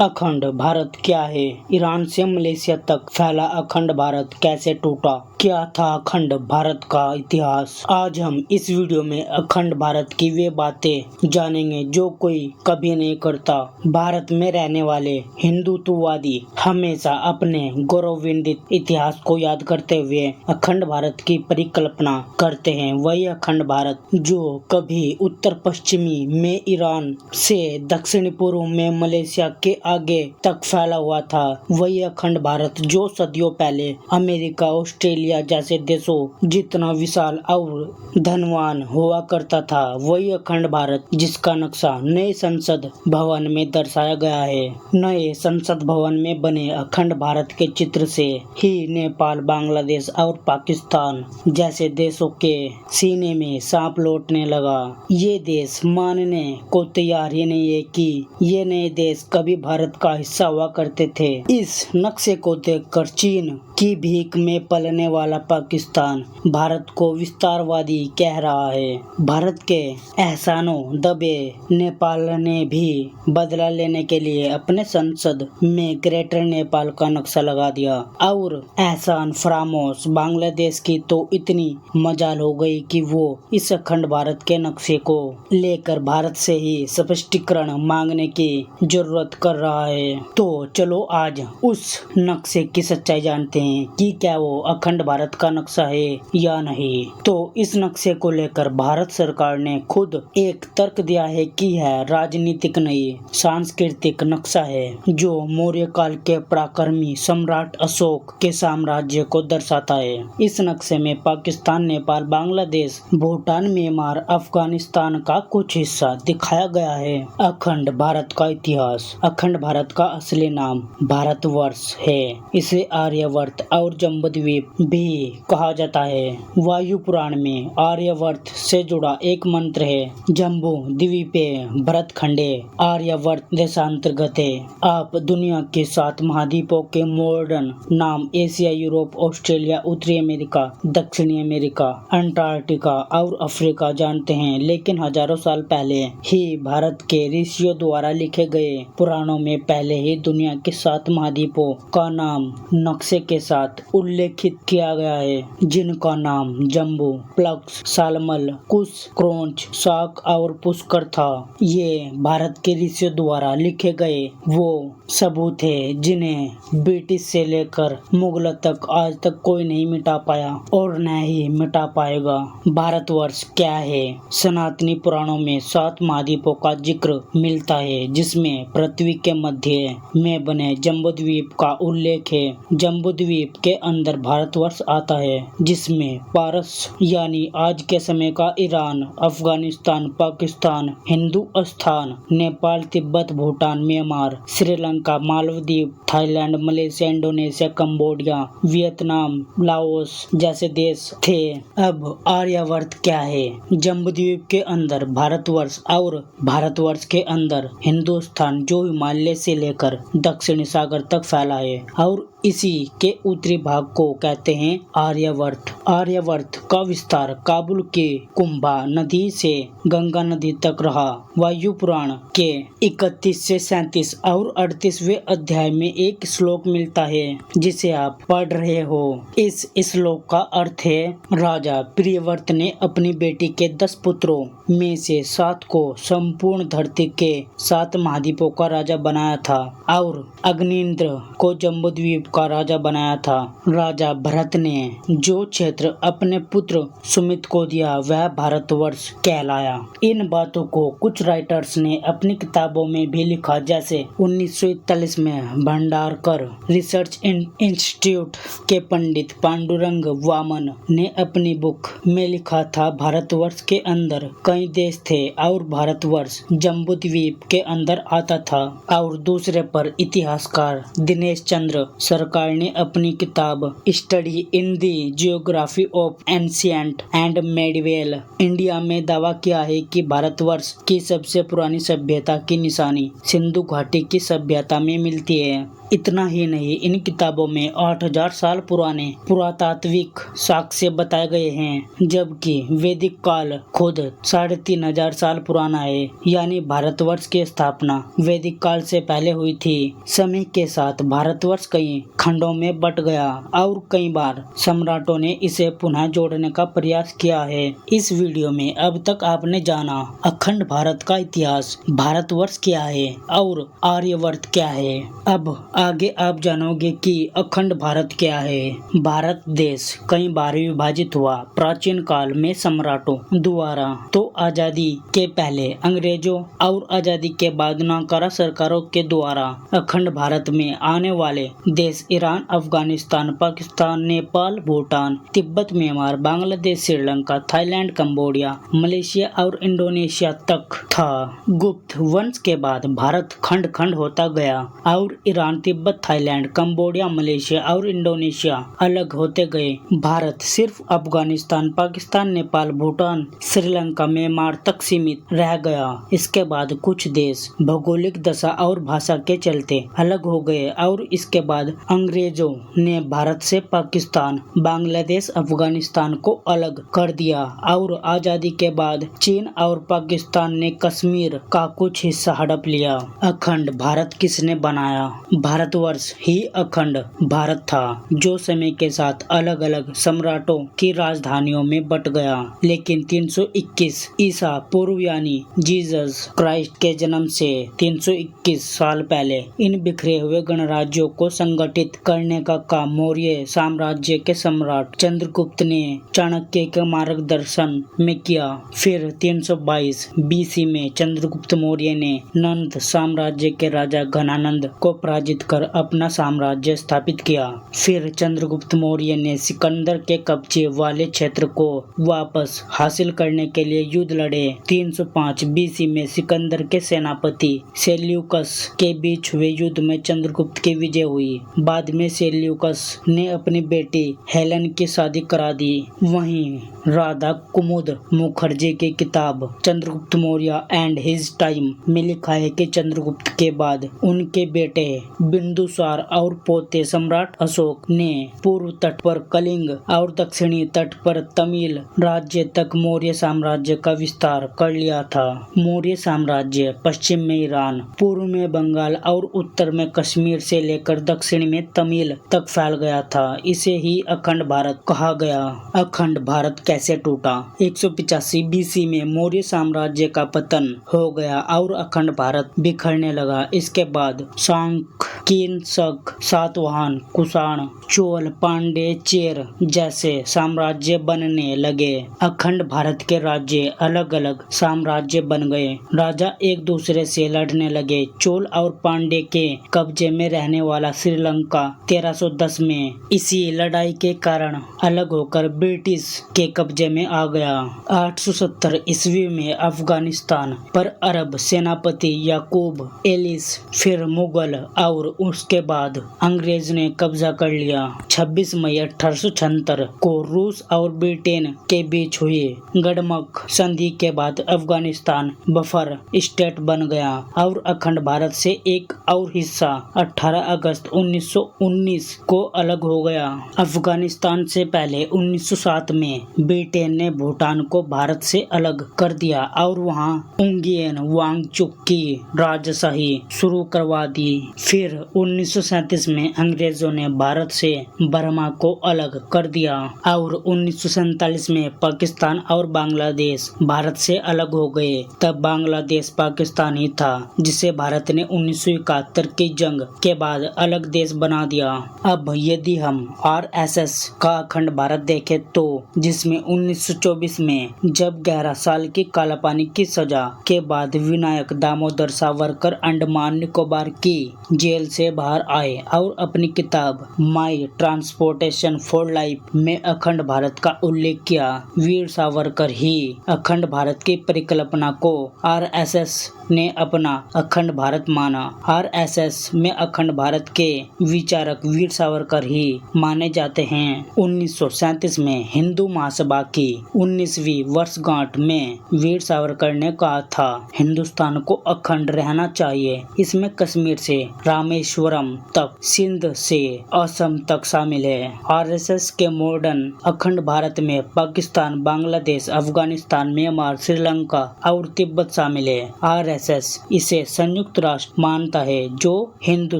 अखंड भारत क्या है? ईरान से मलेशिया तक फैला अखंड भारत कैसे टूटा? क्या था अखंड भारत का इतिहास? आज हम इस वीडियो में अखंड भारत की वे बातें जानेंगे जो कोई कभी नहीं करता। भारत में रहने वाले हिंदुत्ववादी हमेशा अपने गौरवान्वित इतिहास को याद करते हुए अखंड भारत की परिकल्पना करते हैं। वही अखंड भारत जो कभी उत्तर पश्चिमी में ईरान से दक्षिण पूर्व में मलेशिया के आगे तक फैला हुआ था। वही अखंड भारत जो सदियों पहले अमेरिका, ऑस्ट्रेलिया जैसे देशों जितना विशाल और धनवान हुआ करता था। वही अखंड भारत जिसका नक्शा नए संसद भवन में दर्शाया गया है। नए संसद भवन में बने अखंड भारत के चित्र से ही नेपाल, बांग्लादेश और पाकिस्तान जैसे देशों के सीने में सांप लौटने लगा। ये देश मानने को तैयार ही नहीं है कि ये नए देश कभी भारत का हिस्सा हुआ करते थे। इस नक्शे को देखकर चीन की भीख में पलने वाला पाकिस्तान भारत को विस्तारवादी कह रहा है। भारत के एहसानों दबे नेपाल ने भी बदला लेने के लिए अपने संसद में ग्रेटर नेपाल का नक्शा लगा दिया और एहसान फरामोश बांग्लादेश की तो इतनी मजाल हो गई कि वो इस अखंड भारत के नक्शे को लेकर भारत से ही स्पष्टीकरण मांगने की जरूरत कर रहा है। तो चलो आज उस नक्शे की सच्चाई जानते हैं कि क्या वो अखंड भारत का नक्शा है या नहीं। तो इस नक्शे को लेकर भारत सरकार ने खुद एक तर्क दिया है कि यह राजनीतिक नहीं, सांस्कृतिक नक्शा है जो मौर्य काल के पराक्रमी सम्राट अशोक के साम्राज्य को दर्शाता है। इस नक्शे में पाकिस्तान, नेपाल, बांग्लादेश, भूटान, म्यांमार, अफगानिस्तान का कुछ हिस्सा दिखाया गया है। अखंड भारत का इतिहास। अखंड भारत का असली नाम भारतवर्ष है। इसे आर्यवर्त और जम्बूद्वीप भी कहा जाता है। वायु पुराण में आर्यवर्त से जुड़ा एक मंत्र है, जम्बू द्वीपे भरतखंडे आर्यवर्त देशांतर्गत है। आप दुनिया के 7 महाद्वीपों के मॉडर्न नाम एशिया, यूरोप, ऑस्ट्रेलिया, उत्तरी अमेरिका, दक्षिणी अमेरिका, अंटार्कटिका और अफ्रीका जानते हैं, लेकिन हजारों साल पहले ही भारत के ऋषियों द्वारा लिखे गए पुराणों में पहले ही दुनिया के 7 महाद्वीपों का नाम नक्शे के साथ उल्लेखित किया गया है, जिनका नाम जम्बू, प्लक्स, सालमल, कुश, क्रोंच, शाक और पुष्कर था। ये भारत के ऋषियों द्वारा लिखे गए वो सबूत है जिन्हें ब्रिटिश से लेकर मुगलों तक आज तक कोई नहीं मिटा पाया और न ही मिटा पाएगा। भारतवर्ष क्या है? सनातनी पुराणों में 7 महाद्वीपों का जिक्र मिलता है, जिसमें पृथ्वी के मध्य में बने जम्बूद्वीप का उल्लेख है। जम्बूद्वीप के अंदर भारतवर्ष आता है, जिसमें पारस यानी आज के समय का Iran, Afghanistan, Pakistan, Hindustan, Nepal, Tibet, Bhutan, Myanmar, Sri Lanka, Maldives, Thailand, Malaysia, Indonesia, Cambodia, Vietnam, Laos जैसे देश थे। अब आर्यवर्त क्या है? जम्बूद्वीप के अंदर भारतवर्ष और भारतवर्ष के अंदर हिंदुस्तान जो हिमालय से लेकर दक्षिणी सागर तक फैला है और इसी के उत्तरी भाग को कहते हैं आर्यवर्त। आर्यवर्त का विस्तार काबुल के कुंभा नदी से गंगा नदी तक रहा। वायु पुराण के 31 से 37 और 38वें अध्याय में एक श्लोक मिलता है जिसे आप पढ़ रहे हो। इस श्लोक का अर्थ है, राजा प्रियव्रत ने अपनी बेटी के 10 पुत्रों में से 7 को संपूर्ण धरती के 7 महाद्वीपों का राजा बनाया था और अग्निन्द्र को जम्बूद्वीप का राजा बनाया था। राजा भरत ने जो क्षेत्र अपने पुत्र सुमित को दिया वह भारतवर्ष कहलाया। इन बातों को कुछ राइटर्स ने अपनी किताबों में भी लिखा, जैसे 1941 में भंडारकर रिसर्च इंस्टीट्यूट के पंडित पांडुरंग वामन ने अपनी बुक में लिखा था, भारतवर्ष के अंदर कई देश थे और भारतवर्ष जम्बूद्वीप के अंदर आता था। और दूसरे पर इतिहासकार दिनेश चंद्र सरकार ने अपनी किताब study in the geography of ancient and medieval India में दावा किया है कि भारतवर्ष की सबसे पुरानी सभ्यता की निशानी सिंधु घाटी की सभ्यता में मिलती है। इतना ही नहीं, इन किताबों में 8000 साल पुराने पुरातात्विक साक्ष्य बताए गए हैं, जबकि वैदिक काल खुद 3500 साल पुराना है। यानी भारतवर्ष की स्थापना वैदिक काल से पहले हुई थी। समय के साथ भारतवर्ष कई खंडों में बट गया और कई बार सम्राटों ने इसे पुनः जोड़ने का प्रयास किया है। इस वीडियो में अब तक आपने जाना अखंड भारत का इतिहास, भारतवर्ष क्या है और आर्यवर्त क्या है। अब आगे आप जानोगे कि अखंड भारत क्या है। भारत देश कई बार विभाजित हुआ। प्राचीन काल में सम्राटों द्वारा तो आजादी के पहले अंग्रेजों और आजादी के बाद नाकारा सरकारों के द्वारा अखंड भारत में आने वाले देश Iran, Afghanistan, Pakistan, Nepal, Bhutan, Tibet, Myanmar, Bangladesh, Sri Lanka, Thailand, Cambodia, Malaysia और इंडोनेशिया तक था। गुप्त वंश के बाद भारत खंड खंड होता गया और Iran, Tibet, Thailand, Cambodia, Malaysia और इंडोनेशिया अलग होते गए। भारत सिर्फ अफगानिस्तान, पाकिस्तान, नेपाल, भूटान, श्रीलंका, म्यांमार तक सीमित रह गया। इसके बाद कुछ देश भौगोलिक दशा और भाषा के चलते अलग हो गए और इसके बाद अंग्रेजों ने भारत से पाकिस्तान, बांग्लादेश, अफगानिस्तान को अलग कर दिया और आजादी के बाद चीन और पाकिस्तान ने कश्मीर का कुछ हिस्सा हड़प लिया। अखंड भारत किसने बनाया? भारतवर्ष ही अखंड भारत था, जो समय के साथ अलग अलग सम्राटों की राजधानियों में बट गया। लेकिन 321 ईसा पूर्व यानी जीसस क्राइस्ट के जन्म से 321 साल पहले इन बिखरे हुए गणराज्यों को संगठित करने का काम मौर्य साम्राज्य के सम्राट चंद्रगुप्त ने चाणक्य के मार्गदर्शन में किया। फिर 322 बीसी में चंद्रगुप्त मौर्य ने नंद साम्राज्य के राजा घनानंद को पराजित कर अपना साम्राज्य स्थापित किया। फिर चंद्रगुप्त मौर्य ने सिकंदर के कब्जे वाले क्षेत्र को वापस हासिल करने के लिए युद्ध लड़े। 305 बीसी में सिकंदर के सेनापति सेल्यूकस के बीच हुए युद्ध में चंद्रगुप्त की विजय हुई। बाद में सेल्यूकस ने अपनी बेटी हेलेन की शादी करा दी। वहीं राधा कुमुद मुखर्जी की किताब Chandragupta Maurya and his time में लिखा है कि चंद्रगुप्त के बाद उनके बेटे बिंदुसार और पोते सम्राट अशोक ने पूर्व तट पर कलिंग और दक्षिणी तट पर तमिल राज्य तक मौर्य साम्राज्य का विस्तार कर लिया था। मौर्य साम्राज्य पश्चिम में ईरान, पूर्व में बंगाल और उत्तर में कश्मीर से लेकर दक्षिण में तमिल तक फैल गया था। इसे ही अखंड भारत कहा गया। अखंड भारत कैसे टूटा? 185 बीसी में मौर्य साम्राज्य का पतन हो गया और अखंड भारत बिखरने लगा। इसके बाद सांक, किंसक, सातवाहन, कुषाण, चोल, पांड्य, चेर जैसे साम्राज्य बनने लगे। अखंड भारत के राज्य अलग अलग साम्राज्य बन गए। राजा एक दूसरे से लड़ने लगे। चोल और पांड्य के कब्जे में रहने वाला श्रीलंका 1310 में इसी लड़ाई के कारण अलग होकर ब्रिटिश के कब्जे में आ गया। 870 ईस्वी में अफगानिस्तान पर अरब सेनापति याकूब एलिस, फिर मुगल और उसके बाद अंग्रेज ने कब्जा कर लिया। 26 मई 1876 को रूस और ब्रिटेन के बीच हुई गडमक संधि के बाद अफगानिस्तान बफर स्टेट बन गया और अखंड भारत से एक और हिस्सा 18 अगस्त 1919 को अलग हो गया। अफगानिस्तान से पहले 1907 में ब्रिटेन ने भूटान को भारत से अलग कर दिया और वहां उंगियन वांगचुक की राजशाही शुरू करवा दी। फिर 1937 में अंग्रेजों ने भारत से बर्मा को अलग कर दिया और 1947 में पाकिस्तान और बांग्लादेश भारत से अलग हो गए। तब बांग्लादेश पाकिस्तान ही था, जिसे भारत ने 1971 की जंग के बाद अलग देश बना दिया। अब यदि हम आरएसएस का अखंड भारत देखें तो जिसमें 1924 में जब 11 साल की कालापानी की सजा के बाद विनायक दामोदर सावरकर अंडमान निकोबार की जेल से बाहर आए और अपनी किताब माई ट्रांसपोर्टेशन फॉर लाइफ में अखंड भारत का उल्लेख किया। वीर सावरकर ही अखंड भारत की परिकल्पना को आरएसएस ने अपना अखंड भारत माना। आरएसएस में अखंड भारत के विचारक वीर सावरकर ही माने जाते हैं। 1937 में हिंदू महासभा की 19वीं वर्षगांठ में वीर सावरकर ने कहा था, हिंदुस्तान को अखंड रहना चाहिए। इसमें कश्मीर से रामेश्वरम तक, सिंध से असम तक शामिल है। आरएसएस के मॉडर्न अखंड भारत में पाकिस्तान, बांग्लादेश, अफगानिस्तान, म्यांमार, श्रीलंका और तिब्बत शामिल है। आरएसएस इसे संयुक्त राष्ट्र मानता है, जो हिंदू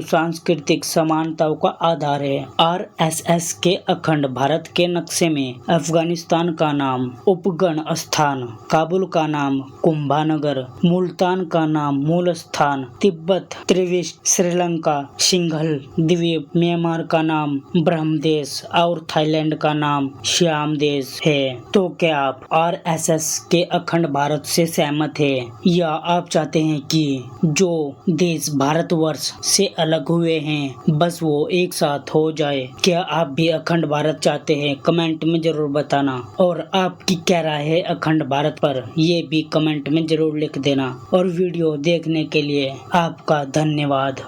सांस्कृतिक समानताओं का आधार है। आरएसएस के अखंड भारत के नक्शे में अफगानिस्तान का नाम उपगण स्थान, काबुल का नाम कुंभानगर, मुल्तान का नाम मूल स्थान, तिब्बत त्रिविष्ट, श्रीलंका सिंघल द्वीप, म्यांमार का नाम ब्रह्मदेश और थाईलैंड का नाम श्याम देश है। तो क्या आप आरएसएस के अखंड भारत से सहमत हैं, या आप चाहते हैं कि जो देश भारतवर्ष से अलग हुए हैं बस वो एक साथ हो जाए? क्या आप भी अखंड भारत चाहते हैं? कमेंट में जरूर बताना। और आपकी क्या राय है अखंड भारत पर, ये भी कमेंट में जरूर लिख देना। और वीडियो देखने के लिए आपका धन्यवाद।